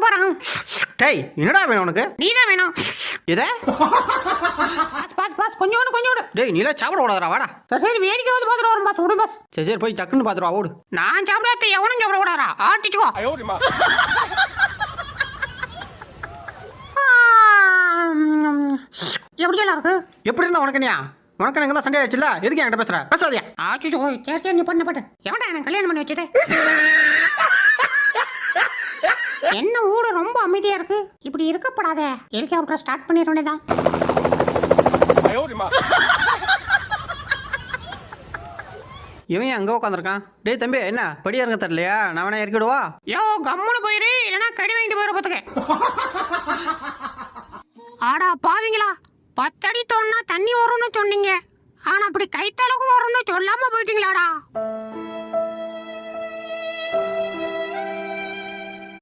போறான். டேய் என்னடா வேணும் உனக்கு? நீதான் வேணும். இதே பாஸ் கொஞ்சோண்டு. டேய் நீல சாப்பிட கூடாதுடா வாடா. சரி வேடிக்கை வந்து பாத்துட்டு வரோம் பாஸ். விடு பாஸ். சரி போய் டக்குன்னு பாத்துட்டு வா ஓடு. நான் சாப்பிடாத எவனும் சாப்பிட கூடாதா? ஆட்டிச்சுக்கோ. எப்படி எல்லாம் இருக்கு? எப்படி இருந்தா உனக்கு நீயா? உனக்கு எனக்கு தான் சண்டே ஆச்சுல்ல, எதுக்கு என்கிட்ட பேசுற? பேசாதயா. ஆச்சுச்சோ சரி நீ பண்ண எவன்டா எனக்கு கல்யாணம் பண்ணி வச்சதே? என்ன ஊடு ரொம்ப அமைதியா இருக்கு. இப்படி இருக்கப்படாதே. ஹெலிகாப்டர் ஸ்டார்ட் பண்ணிட வேண்டியதான். இவன் அங்கே உட்காந்துருக்கான். டேய் தம்பி என்ன படியா இருக்க தெரியலையா? நான் வேணா இறக்கிடுவா? யோ கம்முன்னு போயிரு, இல்லைன்னா கடி வாங்கிட்டு போயிரு பார்த்துக்க. ஆடா பாவீங்களா, 10 அடி தோணுனா தண்ணி வரும்னு சொன்னீங்க, ஆனா அப்படி கைத்தளவுக்கு வரும்னு சொல்லாம போயிட்டீங்களாடா.